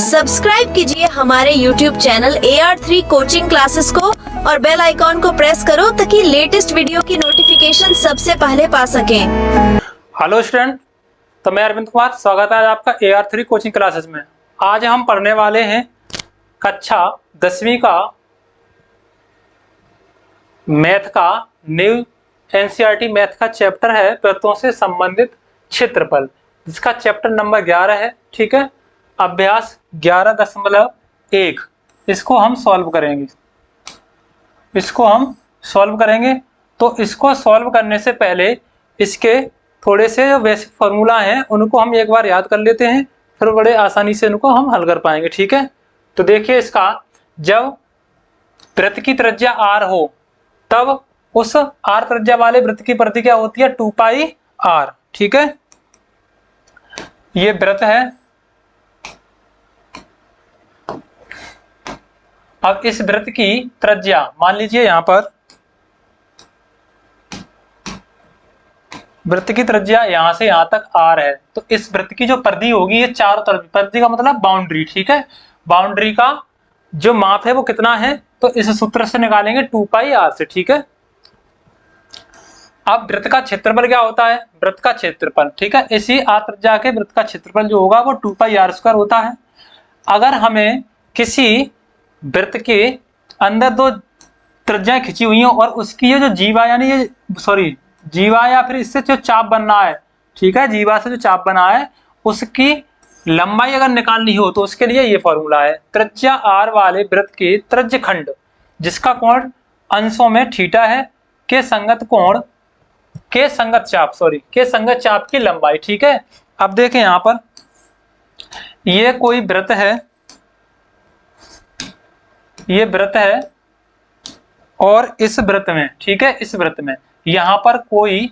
Subscribe कीजिए हमारे YouTube channel AR3 coaching classes को और बेल आइकॉन को प्रेस करो ताकि लेटेस्ट वीडियो की नोटिफिकेशन सबसे पहले पा सकें। हेलो स्टूडेंट, तो मैं अरविंद कुमार, स्वागत है आपका AR3 कोचिंग क्लासेस में। आज हम पढ़ने वाले हैं कक्षा 10वीं का मैथ का न्यू NCERT मैथ का चैप्टर है वृत्तों से संबंधित क्षेत्रफल, जिसका चैप्टर नंबर 11 है। ठीक है, अभ्यास 11.1 इसको हम सॉल्व करेंगे। तो इसको सॉल्व करने से पहले इसके थोड़े से जो बेसिक फॉर्मूला हैं उनको हम एक बार याद कर लेते हैं, फिर बड़े आसानी से इनको हम हल कर पाएंगे। ठीक है, तो देखिए इसका, जब वृत्त की त्रिज्या r हो तब उस r त्रिज्या वाले वृत्त की परिधि क्या होती है, 2πr। ठीक है, ये वृत्त है। अब इस वृत्त की त्रिज्या मान लीजिए, यहां पर वृत्त की त्रिज्या यहां से यहां तक r है, तो इस वृत्त की जो परिधि होगी ये चारों तरफ, परिधि का मतलब बाउंड्री। ठीक है, बाउंड्री का जो माप है वो कितना है, तो इस सूत्र से निकालेंगे 2πr से। ठीक है, अब वृत्त का क्षेत्रफल क्या होता है, वृत्त का क्षेत्रफल, ठीक है, इसी r त्रिज्या के वृत्त का क्षेत्रफल जो होगा वो 2πr² होता है। अगर हमें किसी वृत्त के अंदर दो त्रिज्याएं खिंची हुई हैं और उसकी ये जो जीवा यानी ये जीवा या फिर इससे जो चाप बनना है, ठीक है, जीवा से जो चाप बना है उसकी लंबाई अगर निकालनी हो तो उसके लिए ये फॉर्मूला है, त्रिज्या r वाले वृत्त के त्रिज्यखंड जिसका कोण अंशों में थीटा है के संगत चाप की लंबाई। ठीक है, अब देखें यहां पर ये कोई वृत्त है, ये वृत्त है और इस वृत्त में, ठीक है, इस वृत्त में यहां पर कोई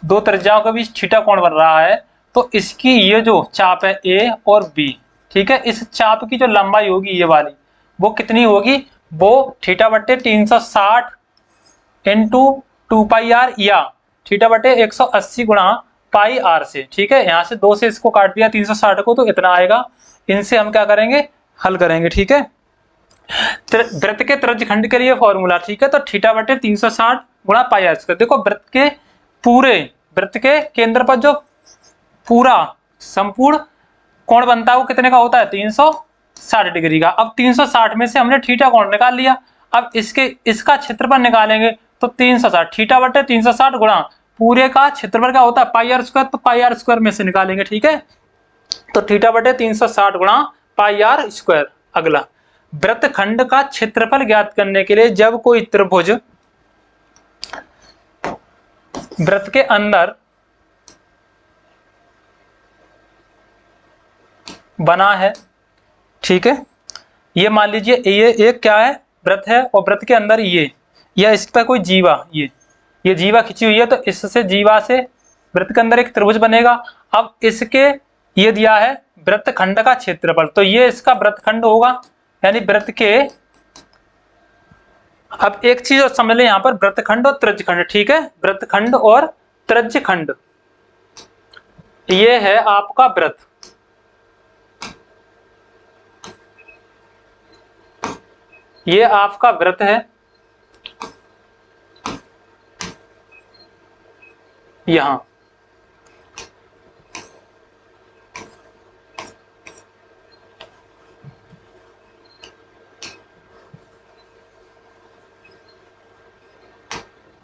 दो त्रिज्याओं के बीच थीटा कोण बन रहा है, तो इसकी ये जो चाप है A और B, ठीक है, इस चाप की जो लंबाई होगी ये वाली वो कितनी होगी, वो θ/360 × 2πr या θ/180 गुणा πr से। ठीक है, यहां से 2 से इसको काट दिया 360 को, तो इतना आएगा। इनसे हम क्या करेंगे, हल करेंगे। ठीक है, वृत्त के त्रिज्यखंड के लिए फॉर्मूला, ठीक है, तो θ/360 गुणा πr²। देखो वृत्त के केंद्र पर जो पूरा संपूर्ण कोण बनता है वो कितने का होता है, 360 डिग्री का। अब 360 में से हमने थीटा कोण निकाल लिया, अब इसका क्षेत्रफल निकालेंगे तो 360 θ/360 गुणा पूरे का क्षेत्रफल क्या होता है, πr², तो πr² में से निकालेंगे। ठीक है, तो θ/360 गुणा πr²। अगला, वृत्तखंड का क्षेत्रफल ज्ञात करने के लिए जब कोई त्रिभुज वृत्त के अंदर बना है, ठीक है, ये मान लीजिए ये एक क्या है, वृत्त है और वृत्त के अंदर ये या इस पर कोई जीवा, ये जीवा खिंची हुई है, तो इससे जीवा से वृत्त के अंदर एक त्रिभुज बनेगा। अब इसके ये दिया है वृत्तखंड का क्षेत्रफल, तो ये इसका वृत्तखंड होगा, यानी वृत्त के। अब एक चीज और समझ लें यहां पर, वृत्तखंड और त्रिज्यखंड। ठीक है, वृत्तखंड और त्रिज्यखंड, ये है आपका वृत्त, ये आपका वृत्त है यहां,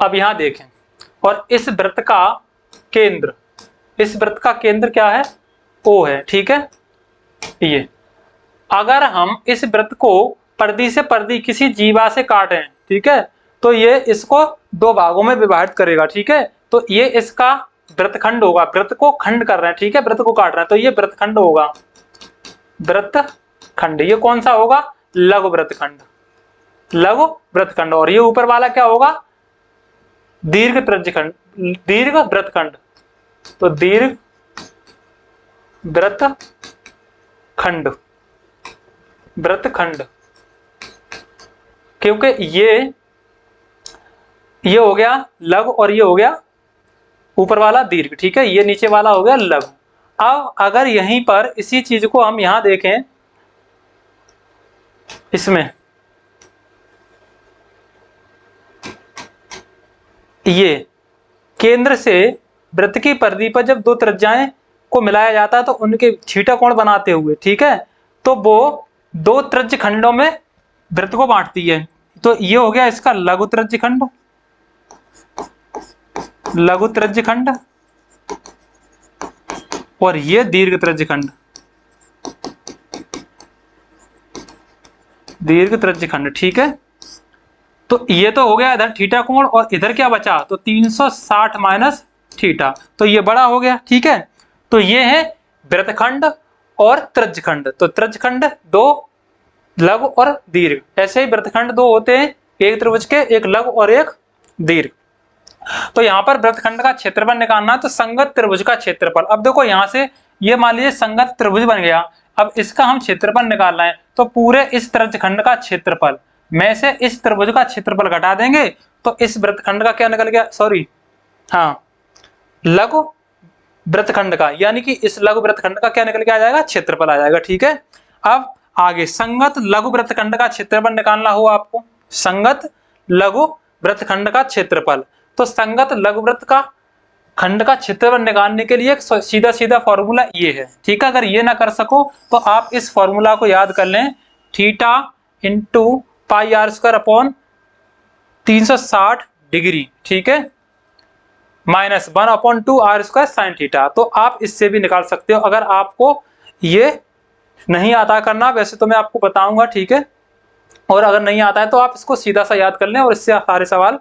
अब यहां देखें, और इस वृत्त का केंद्र, क्या है, O है। ठीक है, ये अगर हम इस वृत्त को परिधि से परिधि किसी जीवा से काटें, ठीक है, तो ये इसको दो भागों में विभाजित करेगा। ठीक है, तो ये इसका वृत्तखंड होगा, वृत्त को खंड कर रहे हैं, ठीक है, वृत्त को काट रहे हैं, तो ये वृत्तखंड होगा, वृत्तखंड। ये कौन सा होगा, लघु वृत्तखंड, और ये ऊपर वाला क्या होगा, दीर्घ वृत्तखंड, तो दीर्घ वृत्तखंड, क्योंकि ये हो गया लघु और ये हो गया ऊपर वाला दीर्घ। ठीक है, ये नीचे वाला हो गया लघु। अब अगर यहीं पर इसी चीज को हम यहां देखें इसमें ये केंद्र से वृत्त की परिधि पर जब दो त्रिज्याएं को मिलाया जाता है तो उनके थीटा कोण बनाते हुए, ठीक है, तो वो दो त्रिज्य खंडों में वृत्त को बांटती है। तो ये हो गया इसका लघु त्रिज्य खंड, लघु त्रिज्य खंड, और ये दीर्घ त्रिज्य खंड, दीर्घ त्रिज्य खंड, ठीक है। तो ये तो हो गया इधर थीटा कोण, और इधर क्या बचा, तो 360 माइनस थीटा, तो ये बड़ा हो गया, ठीक है। तो ये है वृत्तखंड और त्रिज्यखंड। तो त्रिज्यखंड दो, लघु और दीर्घ। ऐसे ही वृत्तखंड दो होते हैं, एक त्रिभुज के, एक लघु और एक दीर्घ। तो यहाँ पर वृत्तखंड का क्षेत्रफल निकालना है, तो संगत त्रिभुज का क्षेत्रफल। अब देखो यहाँ से ये मान लीजिए संगत त्रिभुज बन गया, अब इसका हम क्षेत्रफल निकालना है, तो पूरे इस त्रिज्यखंड का क्षेत्रफल में से इस त्रिभुज का क्षेत्रफल घटा देंगे, तो इस वृत्तखंड का क्या निकल गया, सॉरी हाँ, लघु वृत्तखंड का, यानी कि इस लघु वृत्तखंड का क्या निकल के आ जाएगा, क्षेत्रफल आ जाएगा, ठीक है। अब आगे संगत लघु वृत्तखंड का क्षेत्रफल निकालना हो आपको, संगत लघु वृत्तखंड का क्षेत्रफल। तो संगत लघु वृत्त का खंड का क्षेत्रफल निकालने के लिए सीधा सीधा फॉर्मूला ये है, ठीक है। अगर ये ना कर सको तो आप इस फॉर्मूला को याद कर लें, theta into pi R square upon 360 degree, ठीक है, minus 1/2 R square sine theta. तो आप इससे भी निकाल सकते हो, अगर आपको ये नहीं आता करना, वैसे तो मैं आपको बताऊंगा, ठीक है, और अगर नहीं आता है तो आप इसको सीधा सा याद कर लें, और इससे सारे सवाल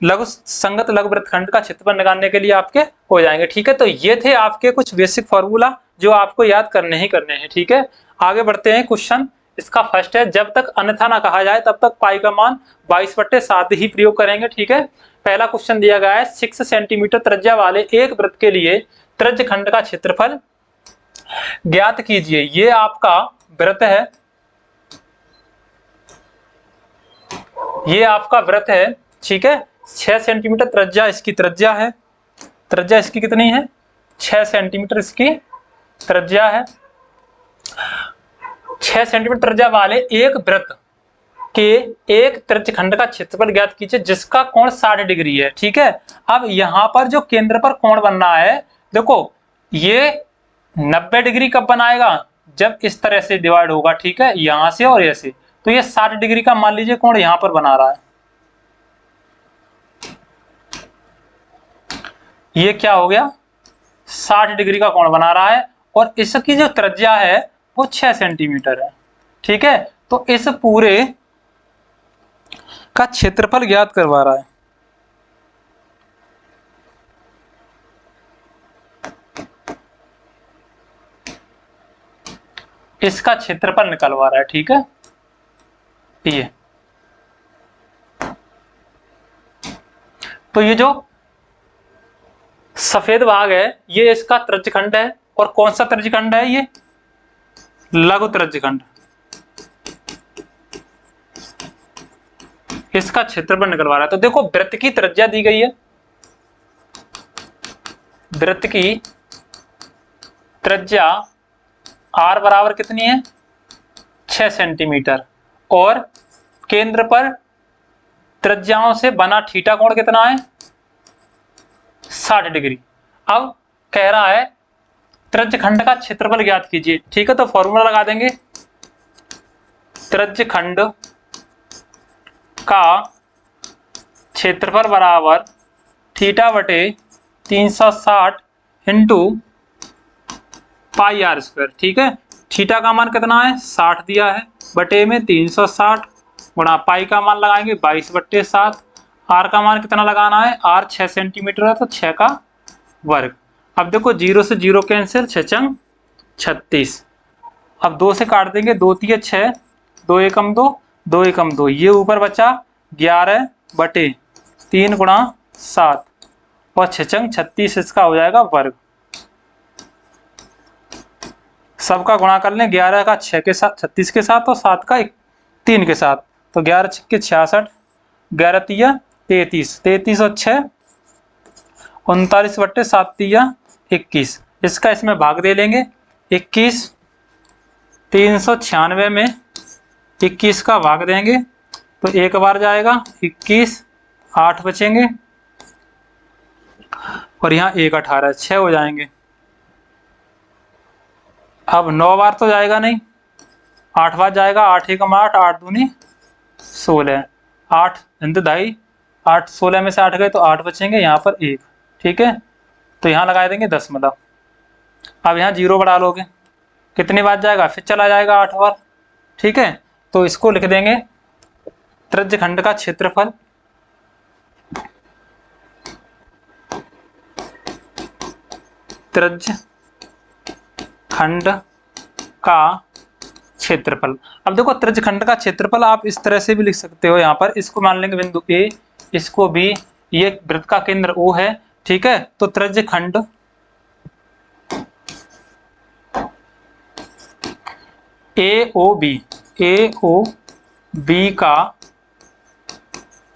लघु संगत लघु वृत्तखंड का क्षेत्रफल निकालने के लिए आपके हो जाएंगे, ठीक है। तो ये थे आपके कुछ बेसिक फॉर्मूला जो आपको याद करने ही करने हैं, ठीक है। आगे बढ़ते हैं, क्वेश्चन इसका फर्स्ट है, जब तक अन्यथा ना कहा जाए तब तक पाई का मान 22/7 ही प्रयोग करेंगे, ठीक है। पहला क्वेश्चन दिया गया है, 6 सेंटीमीटर त्रिज्या वाले एक वृत्त के लिए त्रिज्य खंड का क्षेत्रफल ज्ञात कीजिए। ये आपका वृत्त है, ये आपका वृत्त है, ठीक है। 6 सेंटीमीटर त्रिज्या इसकी त्रिज्या है, त्रिज्या इसकी कितनी है, 6 सेंटीमीटर इसकी त्रिज्या है। 6 सेंटीमीटर त्रिज्या वाले एक वृत्त के एक त्रिज्यखंड का क्षेत्रफल ज्ञात कीजिए जिसका कोण 60 डिग्री है, ठीक है। अब यहाँ पर जो केंद्र पर कोण बन रहा है, देखो ये 90 डिग्री कब बनाएगा, जब इस तरह से डिवाइड होगा, ठीक है, यहां से और ऐसे, तो ये 60 डिग्री का मान लीजिए कोण यहां पर बना रहा है, ये क्या हो गया, 60 डिग्री का कोण बना रहा है, और इसकी जो त्रिज्या है वो 6 सेंटीमीटर है, ठीक है। तो इस पूरे का क्षेत्रफल ज्ञात करवा रहा है, इसका क्षेत्रफल निकलवा रहा है, ठीक है। ये तो ये जो सफेद भाग है ये इसका त्रिज्यखंड है, और कौन सा त्रिज्यखंड है, ये लघु त्रिज्यखंड, इसका क्षेत्रफल निकलवा रहा है। तो देखो वृत्त की त्रिज्या दी गई है, वृत्त की त्रिज्या r बराबर कितनी है, 6 सेंटीमीटर, और केंद्र पर त्रिज्याओं से बना थीटा कोण कितना है, 60 डिग्री। अब कह रहा है त्रिज्यखंड का क्षेत्रफल ज्ञात कीजिए, ठीक है। तो फॉर्मूला लगा देंगे, त्रिज्यखंड का क्षेत्रफल बराबर थीटा बटे 360 इंटू पाई आर स्क्वायर, ठीक है। थीटा का मान कितना है, 60 दिया है, बटे में 360 गुणा पाई का मान लगाएंगे 22/7, आर का मान कितना लगाना है, आर 6 सेंटीमीटर है, तो 6 का वर्ग। अब देखो 0 से 0 कैंसिल, 6 चंग 36, अब 2 से काट देंगे, 2 तिये 6, 2 एकम 2, 2 एकम 2, ये ऊपर बचा 11/3 गुणा 7, और 6 चंग 36, इसका हो जाएगा वर्ग। सबका गुणा कर लें, 11 का 6 के साथ, 36 के साथ, और 7 का 3 के साथ, तो 11 छक्के 66, 11 तिया 33, 33 और 6 39/7 तिया 21, इसका इसमें भाग दे लेंगे, 21 396 में 21 का भाग देंगे तो एक बार जाएगा 21, 8 बचेंगे और यहाँ 1 18, 6 हो जाएंगे। अब 9 बार तो जाएगा नहीं, 8 बार जाएगा, 8 एकम 8, 8 दूनी 16, 8 ढाई, 8 16 में से 8 गए तो 8 बचेंगे, यहाँ पर 1। ठीक है, तो यहाँ लगा देंगे दशमलव। अब यहाँ 0 बढ़ा लोगे, कितनी बार जाएगा, फिर चला जाएगा 8 बार। ठीक है, तो इसको लिख देंगे त्रिज्यखंड का क्षेत्रफल त्रिज्यखंड का क्षेत्रफल। अब देखो त्रिज्यखंड का क्षेत्रफल आप इस तरह से भी लिख सकते हो, यहाँ पर इसको मान लेंगे बिंदु ए, इसको बी, ये वृत्त का केंद्र ओ है। ठीक है, तो त्रिज्यखंड ए ओ बी का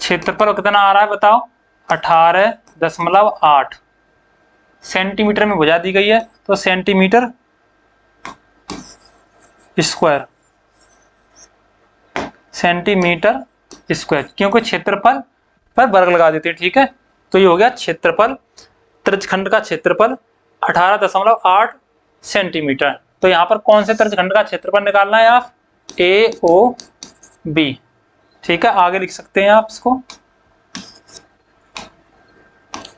क्षेत्रफल कितना आ रहा है बताओ, 18.8 सेंटीमीटर में बुझा दी गई है, तो सेंटीमीटर स्क्वायर, क्योंकि क्षेत्रफल पर वर्ग लगा देते हैं। ठीक है, तो ये हो गया क्षेत्रफल, त्रिज्यखंड का क्षेत्रफल 18.8 सेंटीमीटर। तो यहाँ पर कौन से त्रिज्यखंड का क्षेत्रफल निकालना है आप, ए ओ बी। ठीक है, आगे लिख सकते हैं आप इसको,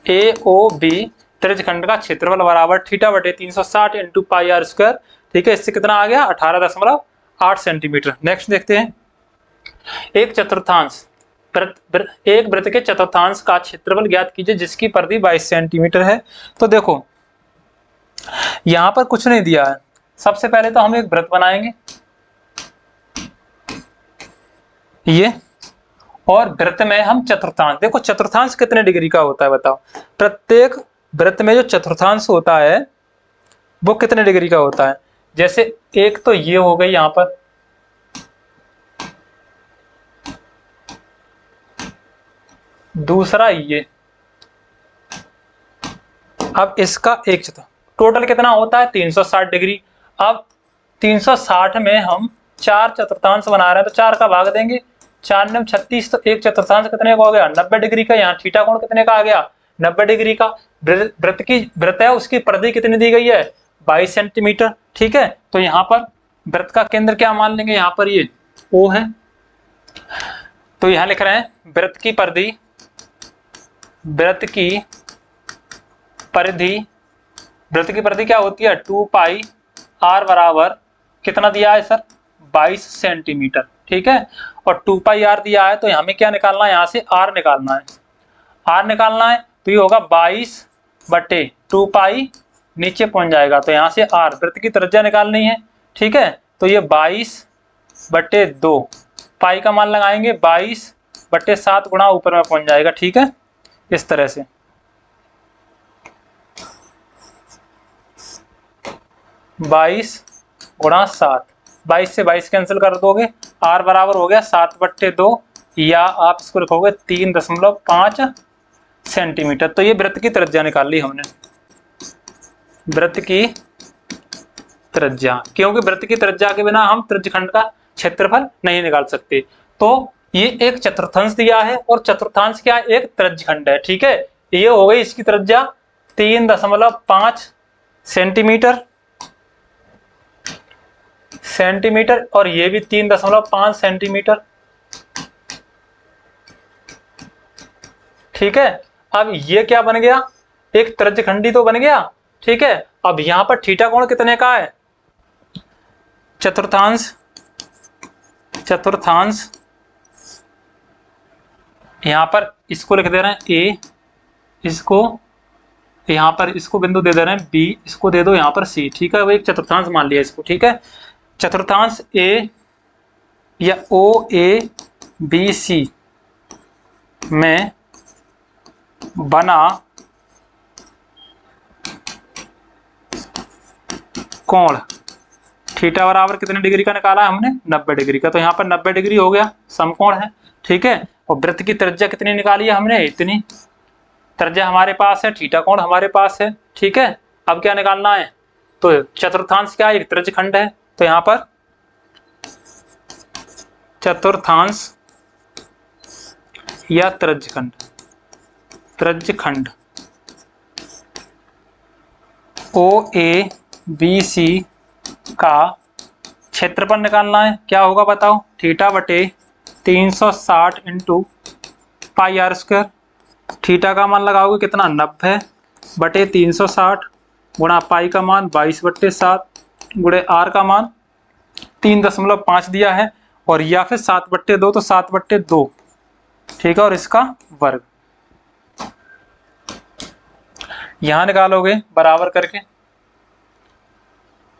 ए ओ बी त्रिज्यखंड का क्षेत्रफल बराबर थीटा बटे 360 इंटू पाई आर स्क्वायर। ठीक है, इससे कितना आ गया, 18.8 सेंटीमीटर। नेक्स्ट देखते हैं, एक वृत्त के चतुर्थांश का क्षेत्रफल ज्ञात कीजिए जिसकी परिधि 22 सेंटीमीटर है। तो देखो यहां पर कुछ नहीं दिया है, सबसे पहले तो हम एक वृत्त बनाएंगे ये, और वृत्त में हम चतुर्थांश, देखो चतुर्थांश कितने डिग्री का होता है बताओ, प्रत्येक वृत्त में जो चतुर्थांश होता है वो कितने डिग्री का होता है। जैसे एक तो ये हो गई यहाँ पर, दूसरा ये, अब इसका एक टोटल कितना होता है 360 डिग्री। अब 360 में हम 4 चतुर्थांश बना रहे हैं, तो 4 का भाग देंगे, 4 9 36, तो एक चतुर्थांश कितने का हो गया, 90 डिग्री का। यहाँ थीटा कोण कितने का आ गया, 90 डिग्री का। वृत्त है उसकी परिधि कितनी दी गई है, 22 सेंटीमीटर। ठीक है, तो यहाँ पर वृत्त का केंद्र क्या मान लेंगे, यहाँ पर ये O है, तो यहाँ लिख रहे हैं वृत्त की परिधि क्या होती है, 2 पाई r बराबर कितना दिया है सर, 22 सेंटीमीटर। ठीक है, और 2 पाई r दिया है, तो हमें क्या निकालना है, यहाँ से r निकालना है, तो ये होगा 22 बटे 2 पाई, नीचे पहुंच जाएगा, तो यहाँ से r, वृत्त की त्रिज्या निकालनी है। ठीक है, तो ये 22 बटे 2, पाई का मान लगाएंगे 22 बटे 7 गुणा ऊपर में पहुंच जाएगा। ठीक है, इस तरह से 22 गुणा 7, 22 से 22 कैंसिल कर दोगे, r बराबर हो गया 7 बट्टे 2, या आप इसको लिखोगे 3.5 सेंटीमीटर। तो ये वृत्त की त्रिज्या निकाल ली हमने, वृत्त की त्रिज्या, क्योंकि वृत्त की त्रिज्या के बिना हम त्रिज्यखंड का क्षेत्रफल नहीं निकाल सकते। तो ये एक चतुर्थांश दिया है, और चतुर्थांश क्या है, एक त्रिज्यखंड है। ठीक है, ये हो गई इसकी त्रिज्या 3.5 सेंटीमीटर, और ये भी 3.5 सेंटीमीटर। ठीक है, अब ये क्या बन गया, एक त्रिज्यखंडी तो बन गया। ठीक है, अब यहां पर थीटा कोण कितने का है, चतुर्थांश यहां पर इसको लिख दे रहे हैं ए, इसको यहां पर इसको बिंदु दे दे रहे हैं बी, इसको दे दो यहां पर सी। ठीक है, वो एक चतुर्थांश मान लिया इसको। ठीक है, चतुर्थांश ए या ओ ए बी सी में बना कोण थीटा बराबर कितने डिग्री का निकाला हमने, 90 डिग्री का। तो यहाँ पर 90 डिग्री हो गया, समकोण है। ठीक है, और वृत्त की त्रिज्या कितनी निकाली है हमने, इतनी त्रिज्या हमारे पास है, थीटा कोण हमारे पास है। ठीक है, अब क्या निकालना है, तो चतुर्थांश क्या है, एक त्रिज्यखंड है, तो यहाँ पर चतुर्थांश या त्रिज्यखंड, त्रिज्यखंड OABC का क्षेत्रफल निकालना है। क्या होगा बताओ? थीटा बटे 360 into pi R square. Theta का मान लगाओगे कितना? 90 बटे 360 गुणा पाई का मान 22/7 गुणे आर का मान 3.5 दिया है, और या फिर 7/2 तो 7/2, ठीक है, और इसका वर्ग यहां निकालोगे बराबर करके,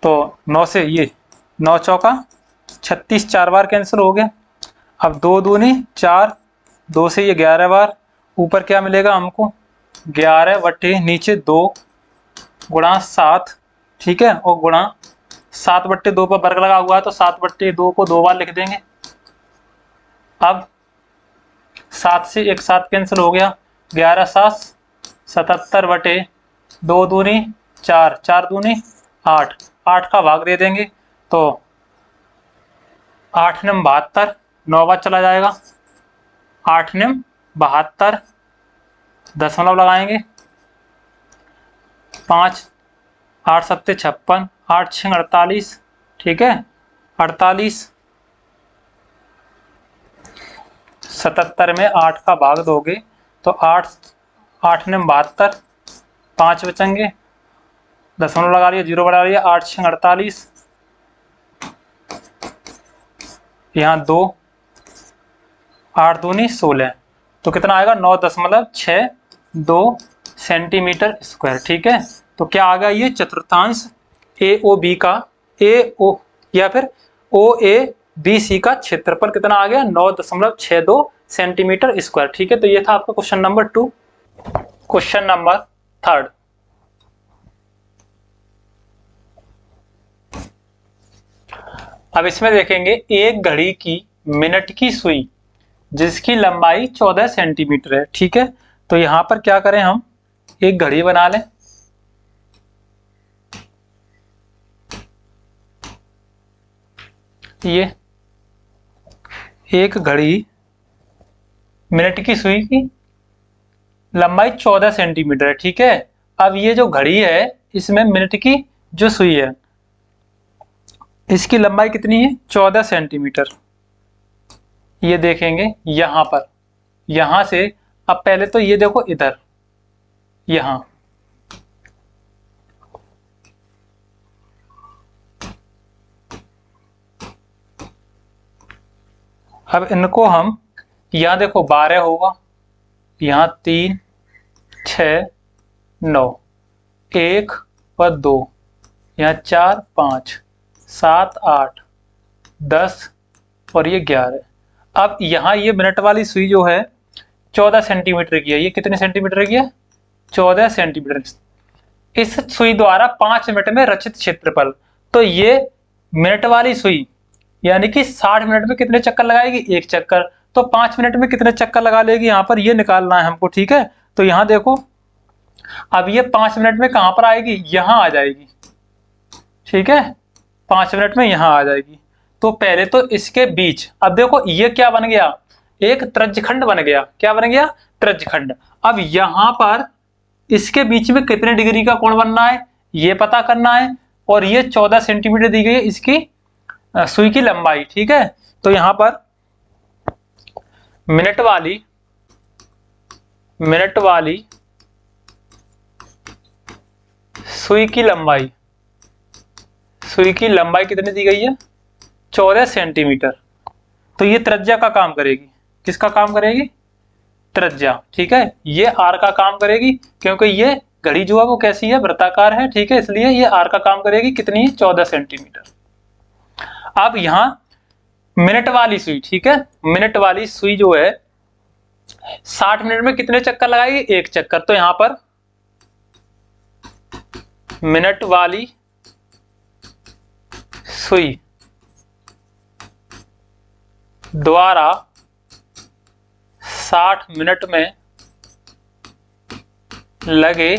तो 9 से ये 9 चौका 36, 4 बार कैंसिल हो गया। अब 2 दूनी 4, 2 से ये 11 बार, ऊपर क्या मिलेगा हमको? 11 बटे नीचे 2 गुणा 7, ठीक है, और गुणा 7/2 पर वर्ग लगा हुआ है तो 7/2 को 2 बार लिख देंगे। अब 7 से एक 7 कैंसिल हो गया, 11 7 77 बटे 2 दूनी 4, 4 दूनी 8, 8 का भाग दे देंगे तो 8 निम 72, 9 बार चला जाएगा, 8 निम 72, दशमलव लगाएंगे, 5 8 7 56, 8 6 48, ठीक है, 48, 77 में 8 का भाग दोगे तो 8 8 निम 72, 5 बचेंगे, दशमलव लगा लिया, 0 बढ़ा लिया, 8 6 48, यहाँ 2, 8 दूनी 16, तो कितना आएगा? 9.62 सेंटीमीटर स्क्वायर, ठीक है। तो क्या आ गया? ये चतुर्थांश AOB का AO या फिर OABC का क्षेत्रफल कितना आ गया? 9.62 सेंटीमीटर स्क्वायर, ठीक है। तो ये था आपका क्वेश्चन नंबर 2। क्वेश्चन नंबर 3, अब इसमें देखेंगे एक घड़ी की मिनट की सुई जिसकी लंबाई 14 सेंटीमीटर है, ठीक है। तो यहां पर क्या करें, हम एक घड़ी बना लें। ये एक घड़ी मिनट की सुई की लंबाई 14 सेंटीमीटर है, ठीक है। अब ये जो घड़ी है इसमें मिनट की जो सुई है इसकी लंबाई कितनी है? 14 सेंटीमीटर। ये देखेंगे यहां पर, यहां से, अब पहले तो ये देखो इधर, यहां अब इनको हम, यहां देखो 12 होगा, यहां 3 6 9, 1 और 2, यहाँ 4 5 7 8 10 और ये 11। अब यहाँ ये मिनट वाली सुई जो है 14 सेंटीमीटर की है। ये कितने सेंटीमीटर की है? 14 सेंटीमीटर। इस सुई द्वारा 5 मिनट में रचित क्षेत्रफल, तो ये मिनट वाली सुई यानी कि 60 मिनट में कितने चक्कर लगाएगी? 1 चक्कर। तो 5 मिनट में कितने चक्कर लगा लेगी? यहाँ पर ये निकालना है हमको, ठीक है। तो यहाँ देखो, अब ये 5 मिनट में कहां पर आएगी? यहां आ जाएगी, ठीक है, 5 मिनट में यहां आ जाएगी। तो पहले तो इसके बीच, अब देखो ये क्या बन गया? एक त्रिज्यखंड बन गया। क्या बन गया? त्रिज्यखंड। अब यहां पर इसके बीच में कितने डिग्री का कोण बनना है ये पता करना है, और ये 14 सेंटीमीटर दी गई है इसकी सुई की लंबाई, ठीक है। तो यहां पर मिनट वाली सुई की लंबाई कितनी दी गई है? 14 सेंटीमीटर। तो ये त्रिज्या का काम करेगी। किसका काम करेगी? त्रिज्या, ठीक है। ये आर का काम करेगी क्योंकि ये घड़ी जो है वो कैसी है? वृत्ताकार है, ठीक है, इसलिए ये आर का काम करेगी। कितनी? 14 सेंटीमीटर। अब यहां मिनट वाली सुई, ठीक है, मिनट वाली सुई जो है 60 मिनट में कितने चक्कर लगाएगी? 1 चक्कर। तो यहां पर मिनट वाली सुई द्वारा 60 मिनट में लगे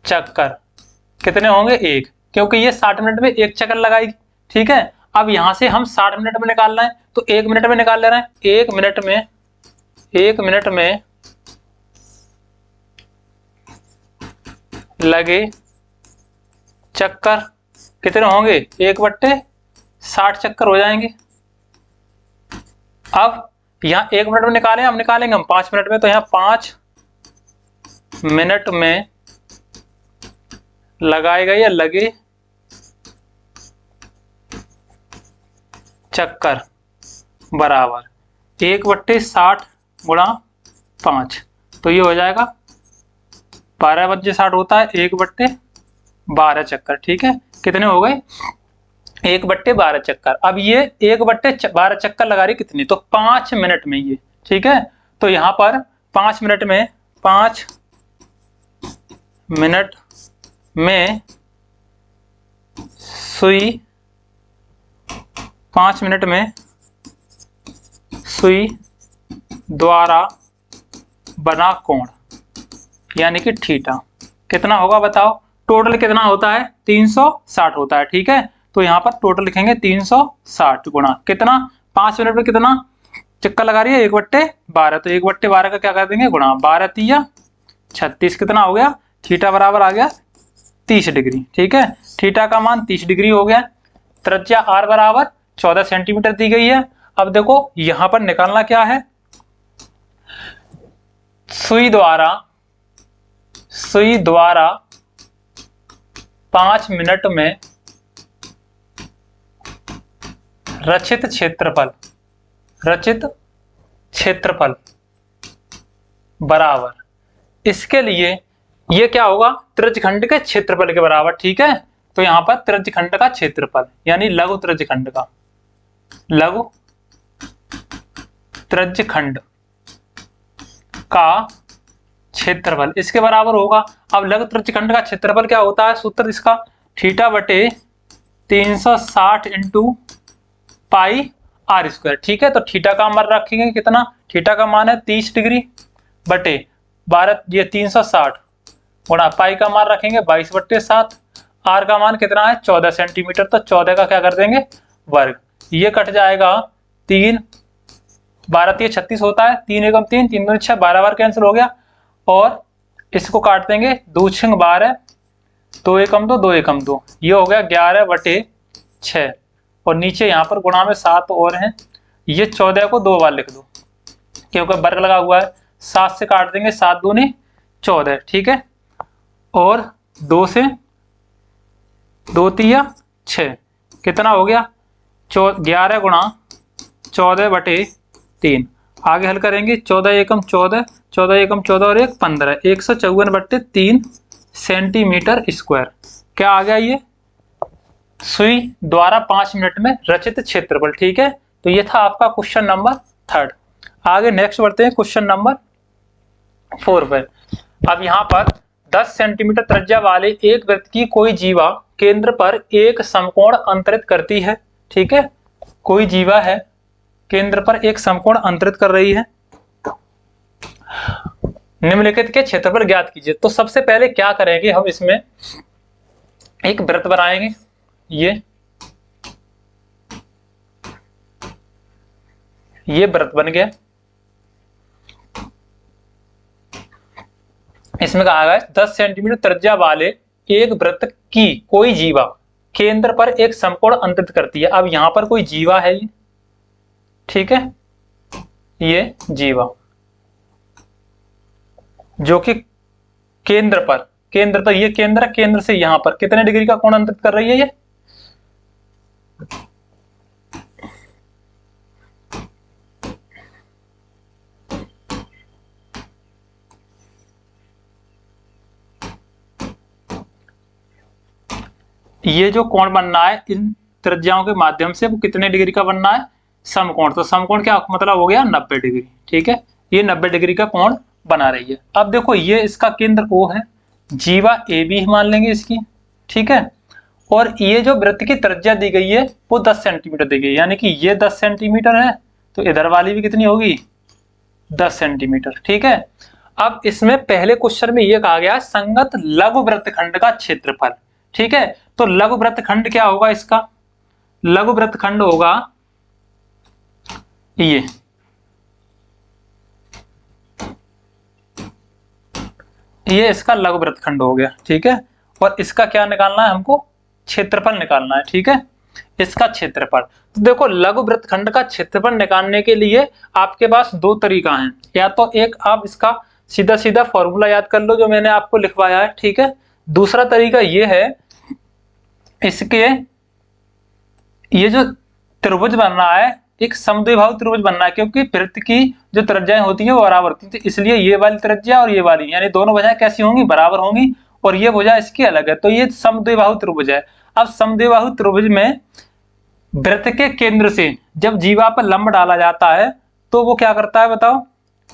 चक्कर कितने होंगे? 1, क्योंकि ये 60 मिनट में 1 चक्कर लगाएगी, ठीक है। अब यहां से हम 60 मिनट में निकालना है, तो 1 मिनट में निकाल ले रहे हैं। 1 मिनट में लगे चक्कर कितने होंगे? 1/60 चक्कर हो जाएंगे। अब यहाँ 1 मिनट में निकालें, हम निकालेंगे हम 5 मिनट में, तो यहाँ 5 मिनट में लगाए गए या लगे चक्कर बराबर 1/60 गुणा 5, तो ये हो जाएगा 12/60 होता है 1/12 चक्कर। ठीक है, कितने हो गए? 1/12 चक्कर। अब ये 1/12 चक्कर लगा रही कितनी? तो 5 मिनट में ये। ठीक है, तो यहाँ पर 5 मिनट में 5 मिनट में सुई द्वारा बना कोण यानी कि थीटा कितना होगा बताओ? टोटल कितना होता है? 360 होता है। ठीक है, तो यहाँ पर टोटल लिखेंगे 360 गुणा कितना? 5 मिनट में कितना चक्कर लगा रही है? 1/12, तो 1/12 का क्या कर देंगे? गुणा 12 तिया 36, कितना हो गया? थीटा बराबर आ गया 30 डिग्री। ठीक है, थीटा का मान 30 डिग्री हो गया। त्रिज्या r बराबर 14 सेंटीमीटर दी गई है। अब देखो यहां पर निकालना क्या है? सुई द्वारा 5 मिनट में रचित क्षेत्रफल बराबर, इसके लिए ये क्या होगा? त्रिज्यखंड के क्षेत्रफल के बराबर। ठीक है, तो यहां पर त्रिज्यखंड का क्षेत्रफल यानी लघु त्रिज्यखंड का क्षेत्रफल इसके बराबर होगा। अब लघु त्रिज्यखंड का क्षेत्रफल क्या होता है? सूत्र इसका थीटा बटे 360 इंटू पाई आर स्क्वायर। ठीक है, तो थीटा का मान रखेंगे कितना? थीटा का मान है 30 डिग्री बटे 12, ये 360 गुणा पाई का मान रखेंगे 22/7। आर का मान कितना है? 14 सेंटीमीटर, तो 14 का क्या कर देंगे? वर्ग। ये कट जाएगा 3 12 3 36 होता है, 3 एकम 3 3 दूनी 6, 12 बार कैंसिल हो गया। और इसको काट देंगे 2 6 12, 2 एकम 2 2 एकम 2, ये हो गया 11/6। और नीचे यहाँ पर गुणा में 7 और हैं, ये 14 को 2 बार लिख दो क्योंकि वर्ग लगा हुआ है। 7 से काट देंगे 7 दूनी 14। ठीक है, और 2 से 2 तिया 6, कितना हो गया? 11 गुणा 14/3। आगे हल करेंगे 14 एकम 14, 14 एकम 14 और 1 15, 154/3 सेंटीमीटर स्क्वायर। क्या आ गया? ये सुई द्वारा 5 मिनट में रचित क्षेत्रफल। ठीक है, तो ये था आपका क्वेश्चन नंबर 3। आगे नेक्स्ट बढ़ते हैं क्वेश्चन नंबर 4 पर। अब यहाँ पर 10 सेंटीमीटर त्रिज्या वाले एक वृत्त की कोई जीवा केंद्र पर एक समकोण अंतरित करती है। ठीक है, कोई जीवा है केंद्र पर एक समकोण अंतरित कर रही है। निम्नलिखित के क्षेत्रफल ज्ञात कीजिए। तो सबसे पहले क्या करेंगे? हम इसमें एक वृत्त बनाएंगे। ये वृत्त बन गया। इसमें कहा गया 10 सेंटीमीटर त्रिज्या वाले एक वृत्त की कोई जीवा केंद्र पर एक समकोण अंतरित करती है। अब यहां पर कोई जीवा है ये। ठीक है, ये जीवा जो कि केंद्र पर ये केंद्र से यहां पर कितने डिग्री का कोण अंतरित कर रही है? ये जो कोण बनना है इन त्रिज्याओं के माध्यम से वो कितने डिग्री का बनना है? समकोण। तो समकोण क्या मतलब हो गया? 90 डिग्री। ठीक है, ये 90 डिग्री का कोण बना रही है। अब देखो ये इसका केंद्र O है, जीवा ए भी मान लेंगे इसकी। ठीक है, और ये जो वृत्त की त्रिज्या दी गई है वो 10 सेंटीमीटर दी गई है, यानी कि ये 10 सेंटीमीटर है, तो इधर वाली भी कितनी होगी? 10 सेंटीमीटर। ठीक है, अब इसमें पहले क्वेश्चन में ये कहा गया संगत लघु वृत्तखंड का क्षेत्रफल। ठीक है, तो लघु वृत्तखंड क्या होगा इसका? लघु वृत्तखंड होगा ये इसका लघु वृत्तखंड हो गया, ठीक है। और इसका क्या निकालना है हमको, क्षेत्रफल निकालना है, ठीक है, इसका क्षेत्रफल। तो देखो लघु वृत्तखंड का क्षेत्रफल निकालने के लिए आपके पास दो तरीका है, या तो एक आप इसका सीधा सीधा फॉर्मूला याद कर लो जो मैंने आपको लिखवाया है, ठीक है। दूसरा तरीका ये है, इसके ये जो त्रिभुज बन रहा है एक समद्विबाहु त्रिभुज बनना है, क्योंकि वृत्त की जो त्रिज्याएं होती हैं वो बराबर होती हैं, तो इसलिए ये वाली त्रिज्या और ये वाली यानी दोनों भुजाएं कैसी होंगी, बराबर होंगी, और ये भुजा इसकी अलग है, तो ये समद्विबाहु त्रिभुज है। अब समद्विबाहु त्रिभुज में वृत्त के केंद्र से जब जीवा पर लंब डाला जाता है तो वो क्या करता है बताओ,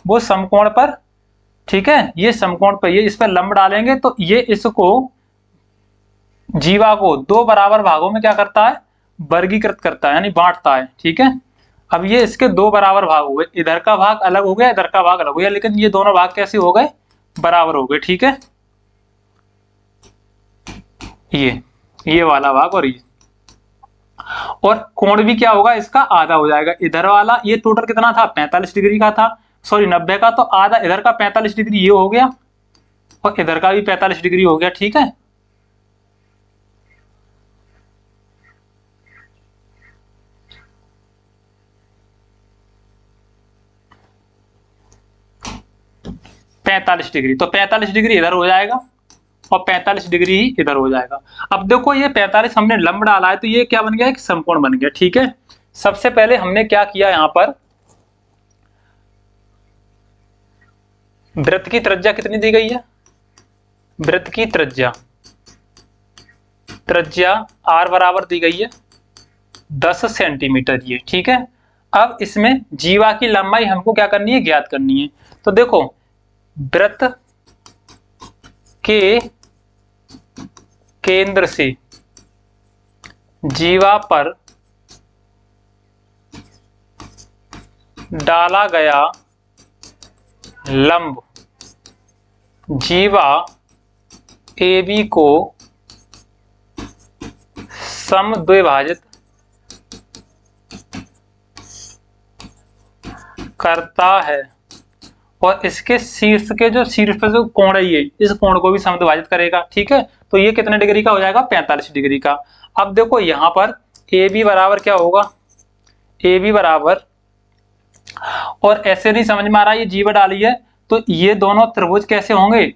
वो समकोण पर, ठीक है, ये समकोण पर ये इस पर लंब डालेंगे तो ये इसको जीवा को दो बराबर भागों में क्या करता है, वर्गीकृत करता है यानी बांटता है, ठीक है। अब ये इसके दो बराबर भाग हो गए, इधर का भाग अलग हो गया, इधर का भाग अलग हो गया, लेकिन ये दोनों भाग कैसे हो गए, बराबर हो गए, ठीक है। ये वाला भाग और ये, और कोण भी क्या होगा इसका, आधा हो जाएगा। इधर वाला ये टोटल कितना था, 45 डिग्री का था, सॉरी 90 का, तो आधा इधर का 45 डिग्री ये हो गया और इधर का भी 45 डिग्री हो गया, ठीक है। डिग्री, तो 45 डिग्री इधर हो जाएगा और 45 डिग्री ही इधर हो जाएगा। अब देखो ये 45 हमने लंब डाला है तो ये क्या बन गया, एक समकोण बन गया, ठीक है। सबसे पहले हमने क्या किया, यहां पर वृत्त की त्रिज्या कितनी दी गई है, वृत्त की त्रिज्या r बराबर दी गई है 10 सेंटीमीटर, ये ठीक है। अब इसमें जीवा की लंबाई हमको क्या करनी है, ज्ञात करनी है। तो देखो वृत्त के केंद्र से जीवा पर डाला गया लंब जीवा AB को समद्विभाजित करता है और इसके शीर्ष के जो शीर्ष पे जो कोण है ये इस कोण को भी समद्विभाजित करेगा, ठीक है। तो ये कितने डिग्री का हो जाएगा, 45 डिग्री का। अब देखो यहां पर AB बराबर क्या होगा, AB बराबर, और ऐसे नहीं समझ में आ रहा ये जीवा डाली है तो ये दोनों त्रिभुज कैसे होंगे,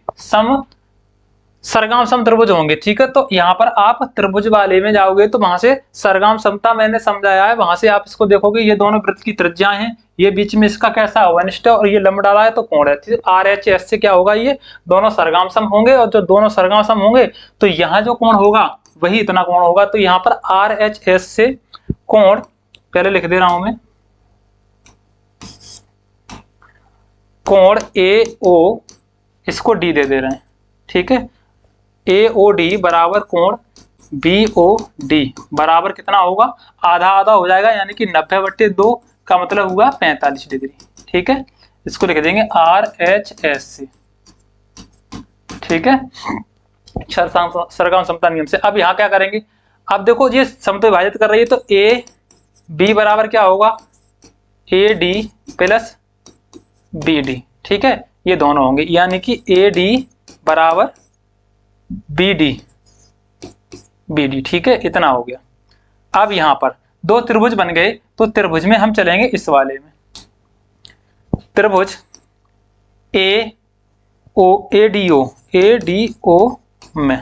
सरगाम सम त्रिभुज होंगे, ठीक है। तो यहाँ पर आप त्रिभुज वाले में जाओगे तो वहां से सरगाम समता मैंने समझाया है, वहां से आप इसको देखोगे ये दोनों वृत्त की त्रिज्याएं हैं, ये बीच में इसका कैसा अवनिष्ठ और ये लंब डाला है तो कोण है, RHS से क्या होगा, ये दोनों सरगाम सम होंगे, और जो दोनों सरगाम सम होंगे तो यहाँ जो कोण होगा वही इतना कोण होगा। तो यहाँ पर RHS से कोण पहले लिख दे रहा हूं मैं, कोण AO इसको D दे रहे हैं, ठीक है। AOD बराबर कोण BOD बराबर कितना होगा, आधा आधा हो जाएगा, यानी कि 90/2 का मतलब हुआ 45 डिग्री, ठीक है। इसको लिख देंगे RHS से, ठीक है, सरगाम समता नियम से। अब यहाँ क्या करेंगे, अब देखो ये समद्विभाजित कर रही है तो AB बराबर क्या होगा, AD प्लस BD, ठीक है, ये दोनों होंगे, यानी कि AD बराबर BD, ठीक है, इतना हो गया। अब यहां पर दो त्रिभुज बन गए तो त्रिभुज में हम चलेंगे इस वाले में, त्रिभुज ADO में,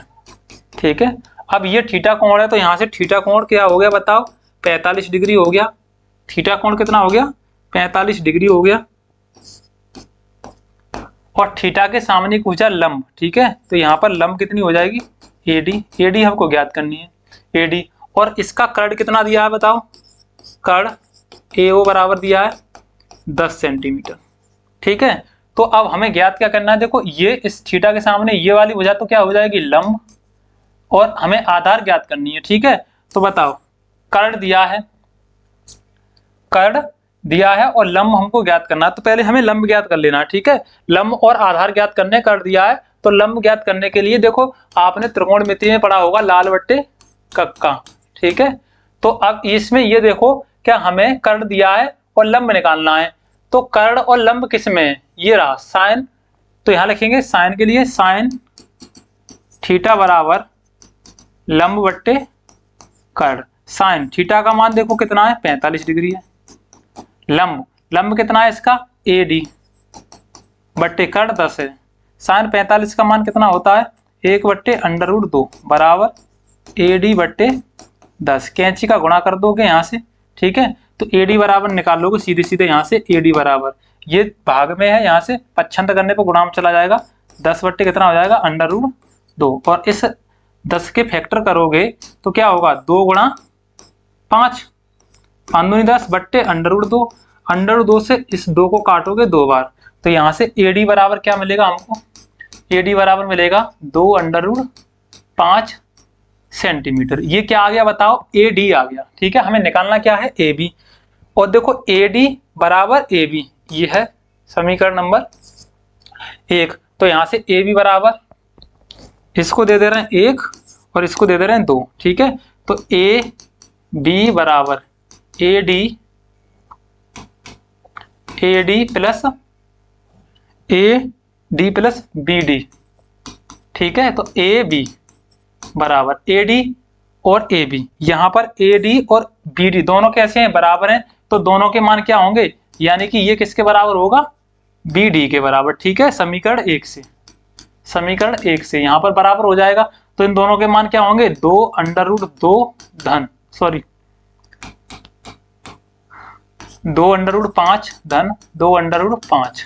ठीक है। अब ये थीटा कोण है तो यहां से थीटा कोण क्या हो गया बताओ, 45 डिग्री हो गया, थीटा कोण कितना हो गया, 45 डिग्री हो गया, और थीटा के सामने की भुजा लंब, ठीक है। तो यहाँ पर लंब कितनी हो जाएगी, AD हमको ज्ञात करनी है, AD, और इसका कर्ण कितना दिया है बताओ, कर्ण AO बराबर दिया है 10 सेंटीमीटर, ठीक है। तो अब हमें ज्ञात क्या करना है, देखो ये इस थीटा के सामने ये वाली भुजा तो क्या हो जाएगी, लंब, और हमें आधार ज्ञात करनी है, ठीक है। तो बताओ कर्ण दिया है और लंब हमको ज्ञात करना है, तो पहले हमें लंब ज्ञात कर लेना है, ठीक है। लंब और आधार ज्ञात करने कर दिया है तो लंब ज्ञात करने के लिए देखो आपने त्रिकोणमिति में पढ़ा होगा लाल बट्टे कक्का, ठीक है। तो अब इसमें ये देखो, क्या हमें कर्ण दिया है और लंब निकालना है, तो कर्ण और लंब किस में है, ये रहा साइन। तो यहां लिखेंगे साइन के लिए साइन थीटा बराबर लंब बट्टे कर्ण। साइन थीटा का मान देखो कितना है, 45 डिग्री है। लंब लंब कितना है इसका, AD बट्टे कर्ण 10 है। साइन 45 का मान कितना होता है, 1/√2 बराबर AD बट्टे 10। कैंची का गुणा कर दोगे यहाँ से, ठीक है, तो AD बराबर निकाल लोगे सीधे सीधे यहाँ से। AD बराबर ये भाग में है, यहाँ से पच्छंद करने पर गुणा में चला जाएगा, 10 बट्टे कितना हो जाएगा, √2। और इस 10 के फैक्टर करोगे तो क्या होगा, 2 गुणा 5, 5 दूनी 10 बट्टे √2। √2 से इस 2 को काटोगे 2 बार, तो यहाँ से AD बराबर क्या मिलेगा हमको, AD बराबर मिलेगा 2√5 सेंटीमीटर। ये क्या आ गया बताओ, AD आ गया। ठीक है, हमें निकालना क्या है, AB। और देखो AD बराबर AB, ये है समीकरण नंबर 1। तो यहाँ से AB बराबर, इसको दे दे रहे हैं 1 और इसको दे दे रहे हैं 2। ठीक है, तो AB बराबर AD प्लस BD। ठीक है, तो AB बराबर AD और AB। यहाँ पर AD और BD दोनों कैसे हैं, बराबर हैं, तो दोनों के मान क्या होंगे, यानी कि ये किसके बराबर होगा, BD के बराबर। ठीक है, समीकरण 1 से, समीकरण 1 से यहाँ पर बराबर हो जाएगा। तो इन दोनों के मान क्या होंगे, 2√2 धन 2√5 धन 2√5,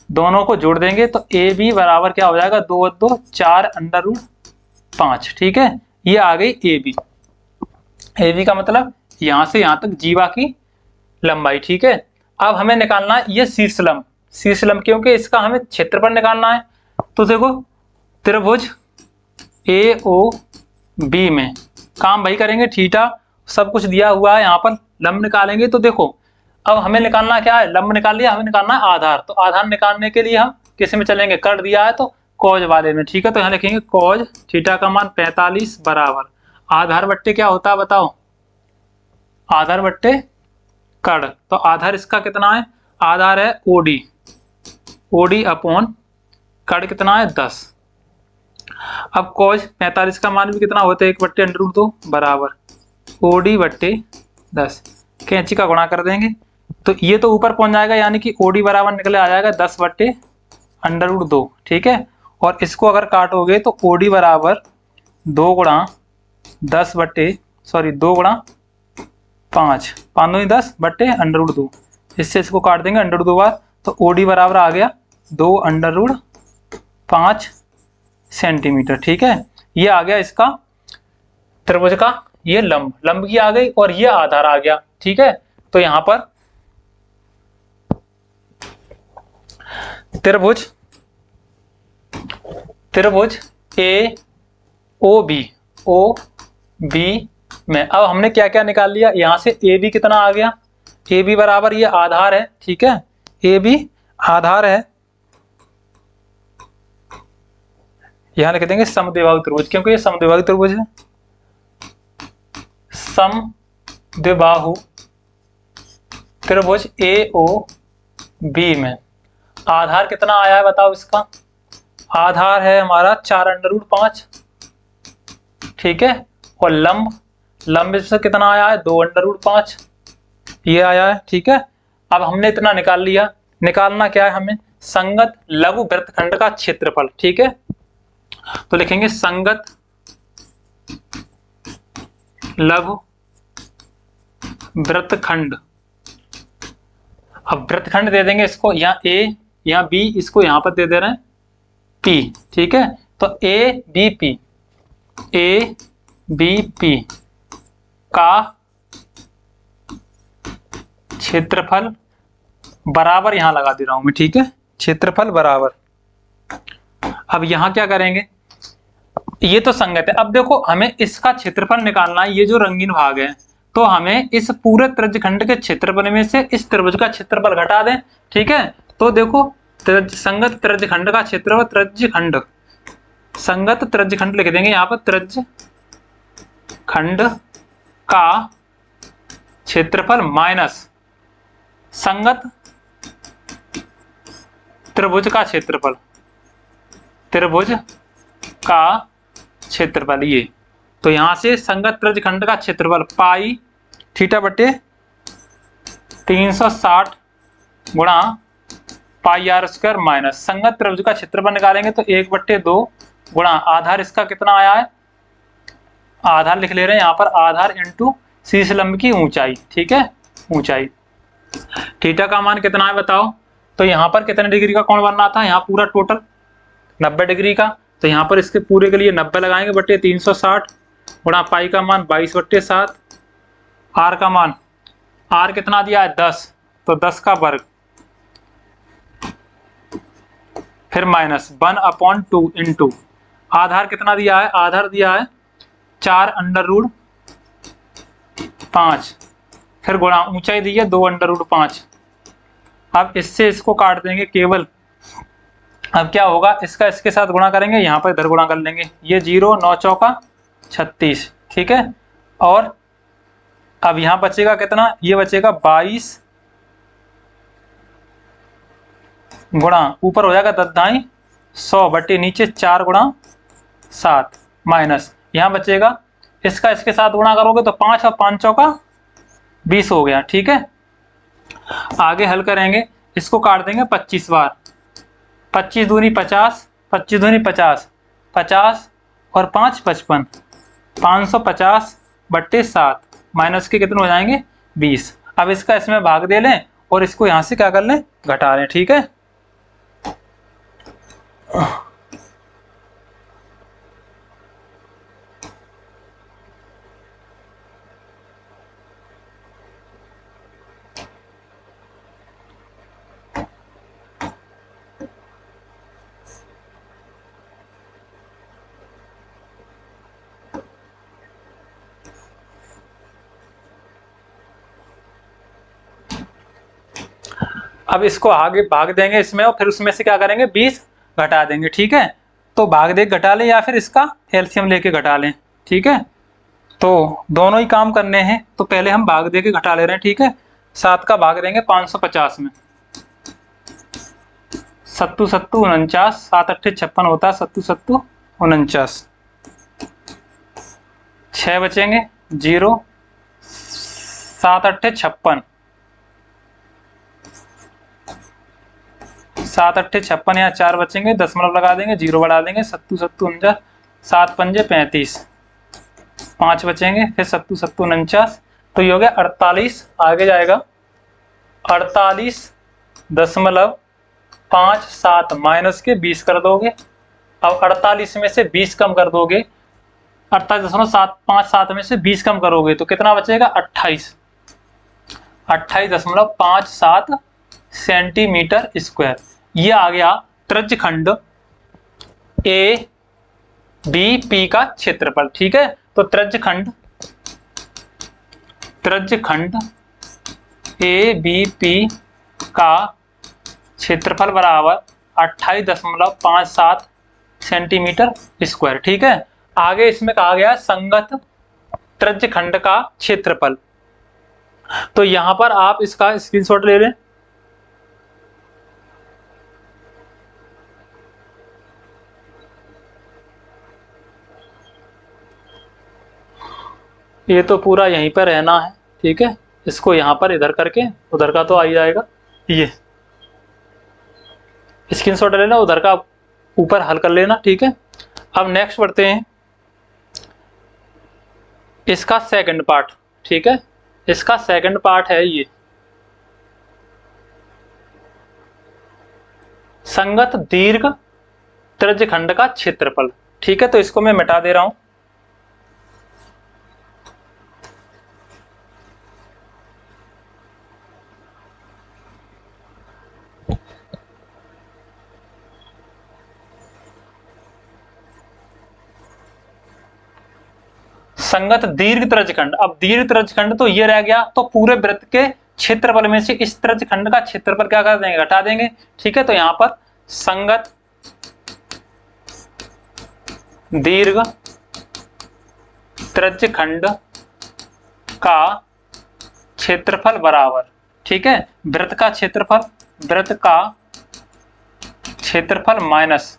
दोनों को जोड़ देंगे तो AB बराबर क्या हो जाएगा, 2 और 2 4√5। ठीक है, ये आ गई AB। AB का मतलब यहां से यहां तक जीवा की लंबाई। ठीक है, अब हमें निकालना है ये शीर्ष लंब, शीर्ष लंब, क्योंकि इसका हमें क्षेत्रफल निकालना है। तो देखो त्रिभुज AOB में काम भाई करेंगे, थीटा सब कुछ दिया हुआ है, यहाँ पर लंब निकालेंगे। तो देखो अब हमें निकालना क्या है, लंब निकाल लिया, हमें निकालना है आधार। तो आधार निकालने के लिए हम किस में चलेंगे, कर्ण दिया है तो कॉज वाले में। ठीक है, तो यहाँ लिखेंगे कॉज थीटा का मान 45 बराबर आधार बट्टे क्या होता है बताओ, आधार बट्टे कर्ण। तो आधार इसका कितना है, आधार है OD अपॉन कर्ण कितना है 10। अब कॉज 45 का मान भी कितना होता है, 1/√2 बराबर OD बट्टे 10। कैंची का गुणा कर देंगे तो ये तो ऊपर पहुंच जाएगा, यानी कि OD बराबर निकले आ जाएगा 10/√2। ठीक है, और इसको अगर काटोगे तो OD बराबर 2 गुणा 5 5 10 बट्टे √2। इससे इसको काट देंगे √2 बार, तो OD बराबर आ गया 2√5 सेंटीमीटर। ठीक है, ये आ गया इसका त्रिभुज का ये लंब की आ गई, और ये आधार आ गया। ठीक है, तो यहां पर त्रिभुज AOB में अब हमने क्या क्या निकाल लिया, यहां से AB कितना आ गया, AB बराबर ये आधार है। ठीक है, AB आधार है, यहां लिख देंगे समद्विबाहु त्रिभुज, क्योंकि ये समद्विबाहु त्रिभुज है। समद्विबाहु त्रिभुज AOB में आधार कितना आया है बताओ, इसका आधार है हमारा 4√5। ठीक है, और लंब से कितना आया है, 2√5 ये आया है। ठीक है, अब हमने इतना निकाल लिया, निकालना क्या है हमें, संगत लघु वृत्तखंड का क्षेत्रफल। ठीक है, तो लिखेंगे संगत लघु वृत्तखंड। अब वृत्तखंड दे देंगे इसको, यहाँ A यहाँ B, इसको यहाँ पर दे दे रहे हैं P। ठीक है, तो ABP का क्षेत्रफल बराबर यहां लगा दे रहा हूं मैं। ठीक है, क्षेत्रफल बराबर, अब यहां क्या करेंगे, ये तो संगत है। अब देखो हमें इसका क्षेत्रफल निकालना है, ये जो रंगीन भाग है, तो हमें इस पूरे त्रिज्यखंड के क्षेत्रफल में से इस त्रिभुज का क्षेत्रफल घटा दें। ठीक है, तो देखो संगत त्रिज्यखंड का क्षेत्रफल, त्रिज्यखंड संगत त्रिज्यखंड लिख देंगे यहाँ पर, त्रिज्यखंड का क्षेत्रफल माइनस संगत त्रिभुज का क्षेत्रफल, त्रिभुज का क्षेत्रफल ये। तो यहां से संगत त्रिज्यखंड का क्षेत्रफल पाई थीटा बटे 360 गुणा पाई आर स्क्वायर माइनस संगत त्रिभुज का क्षेत्रफल निकालेंगे तो 1/2 गुणा आधार इसका कितना आया है, आधार लिख ले रहे हैं यहाँ पर, आधार इंटू शीर्ष लंब की ऊंचाई, ठीक है, ऊंचाई। थीटा का मान कितना है बताओ। तो यहाँ पर कितने डिग्री का कोण बनना था, यहाँ पूरा टोटल 90 डिग्री का, तो यहाँ पर इसके पूरे के लिए 90 लगाएंगे बटे 360 गुणा पाई का मान 22/7, आर का मान, आर कितना दिया है 10, तो 10 का वर्ग, फिर माइनस 1/2 इंटू आधार कितना दिया है, आधार दिया है 4√5, फिर गुणा ऊंचाई दी है 2√5। अब इससे इसको काट देंगे केवल, अब क्या होगा, इसका इसके साथ गुणा करेंगे, यहाँ पर इधर गुणा कर लेंगे, ये 0 9 चौका 36, ठीक है। और अब यहाँ बचेगा कितना, ये बचेगा 22 गुणा ऊपर हो जाएगा 10 100 बटे नीचे 4 गुणा 7 माइनस यहाँ बचेगा, इसका इसके साथ गुणा करोगे तो 5 और 5 चौका 20 हो गया, ठीक है। आगे हल करेंगे, इसको काट देंगे 25 बार, 25 दूनी 50, 25 दूनी 50, 50 और 5 55, 550 बट्टे 7 माइनस के कितने हो जाएंगे 20। अब इसका इसमें भाग दे लें और इसको यहाँ से क्या कर लें, घटा लें, ठीक है। अब इसको आगे भाग देंगे इसमें और फिर उसमें से क्या करेंगे 20 घटा देंगे, ठीक है। तो भाग दे घटा लें या फिर इसका एलसीएम लेके घटा लें, ठीक है। तो दोनों ही काम करने हैं, तो पहले हम भाग दे के घटा ले रहे हैं, ठीक है। 7 का भाग देंगे 550 में, 7 7 49, 7 8 56 होता है, 7 7 49, 6 बचेंगे 0, 7 8 56, 7 8 56 यहाँ 4 बचेंगे, दशमलव लगा देंगे, 0 बढ़ा देंगे, 7 7 49, 7 पंजे 35, 5 बचेंगे, फिर 7 7 49, तो ये हो गया 48, आगे जाएगा 48.57 माइनस के 20 कर दोगे। अब 48 में से 20 कम कर दोगे, 48.757 में से 20 कम करोगे तो कितना बचेगा 28.57 सेंटीमीटर स्क्वायर। ये आ गया त्रिज्यखंड ए बी पी का क्षेत्रफल, ठीक है। तो त्रिज्यखंड ए बी पी का क्षेत्रफल बराबर 28.57 सेंटीमीटर स्क्वायर, ठीक है। आगे इसमें कहा गया संगत त्रिज्यखंड का क्षेत्रफल, तो यहां पर आप इसका स्क्रीनशॉट ले लें। ये तो पूरा यहीं पर रहना है, ठीक है। इसको यहाँ पर इधर करके उधर का तो आ ही जाएगा, ये स्क्रीनशॉट लेना, उधर का ऊपर हल कर लेना, ठीक है। अब नेक्स्ट बढ़ते हैं, इसका सेकंड पार्ट, ठीक है। इसका सेकंड पार्ट है ये संगत दीर्घ त्रिज्यखंड का क्षेत्रफल, ठीक है। तो इसको मैं मिटा दे रहा हूं। संगत दीर्घ त्रिज्यखंड, अब दीर्घ त्रिज्यखंड तो ये रह गया, तो पूरे वृत्त के क्षेत्रफल में से इस त्रिज्यखंड का क्षेत्रफल क्या कर देंगे, घटा देंगे, ठीक है। तो यहां पर संगत दीर्घ त्रिज्यखंड का क्षेत्रफल बराबर, ठीक है, वृत्त का क्षेत्रफल माइनस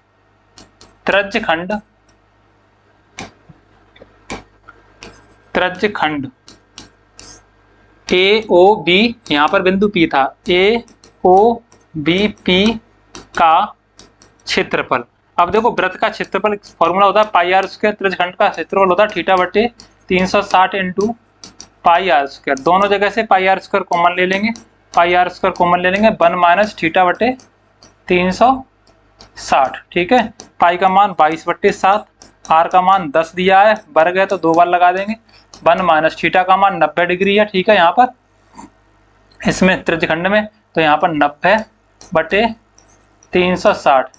त्रिज्यखंड ए ओ बी, यहां पर बिंदु P था, ए ओ बी पी का क्षेत्रफल। अब देखो वृत्त का क्षेत्रफल फॉर्मूला होता है पाई आर स्क्वायर, त्रिज्यखंड का क्षेत्रफल होता है थीटा बटे 360 इंटू पाई आर स्क्वायर। दोनों जगह से पाई आर स्क्वायर कॉमन ले लेंगे, 1 माइनस थीटा बटे 360, ठीक है। पाई का मान 22/7, आर का मान 10 दिया है, वर्ग है तो 2 बार लगा देंगे। 1 माइनस थीटा का मान 90 डिग्री है, ठीक है। यहाँ पर इसमें त्रिज्यखंड में तो यहाँ पर 90/360,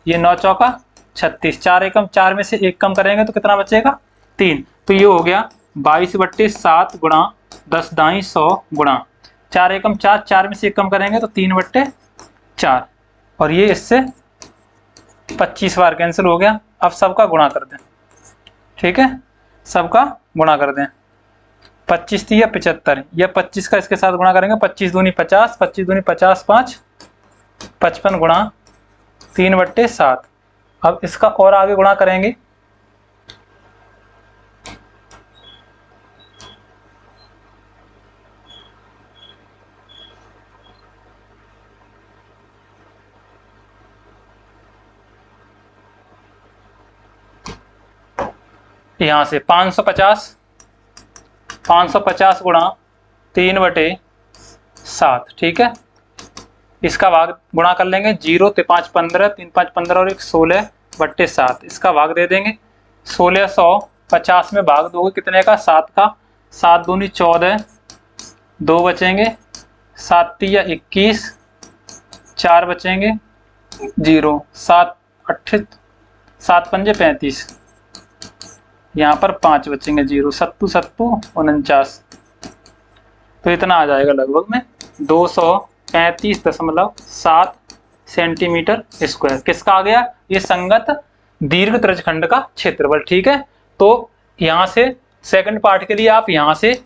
ये 9 चौका 36, 4 एकम, 4 में से 1 कम करेंगे तो कितना बचेगा 3, तो ये हो गया 22/7 गुणा 10 दाई 100 गुणा 4 एकम 4, 4 में से 1 कम करेंगे तो 3/4, और ये इससे 25 बार कैंसिल हो गया। अब सबका गुणा कर दें, ठीक है, सबका गुणा कर दें। 25 या 75, या 25 का इसके साथ गुणा करेंगे, 25 दूनी 50, 25 दूनी 50, 5 55 गुणा 3/7। अब इसका और आगे गुणा करेंगे, यहां से 550 गुणा 3/7, ठीक है। इसका भाग गुणा कर लेंगे, 0 ते 5 15, 3 5 15 और 1 16/7। इसका भाग दे देंगे, 1650 में भाग दोगे कितने का, 7 का, 7 दूनी 14, 2 बचेंगे, 7 या 21, 4 बचेंगे 0, 7 पंजे 35, यहाँ पर 5 बचेंगे 0, 7 49, तो इतना आ जाएगा लगभग में 235.7 सेंटीमीटर स्क्वायर। किसका आ गया, ये संगत दीर्घ त्रिज्यखंड का क्षेत्रफल, ठीक है। तो यहाँ से सेकंड पार्ट के लिए आप यहाँ से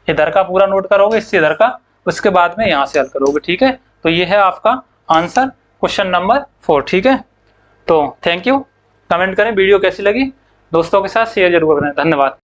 इधर का पूरा नोट करोगे, इससे इधर का, उसके बाद में यहाँ से हल करोगे, ठीक है। तो ये है आपका आंसर क्वेश्चन नंबर 4, ठीक है। तो थैंक यू, कमेंट करें वीडियो कैसी लगी, दोस्तों के साथ शेयर जरूर करें, धन्यवाद।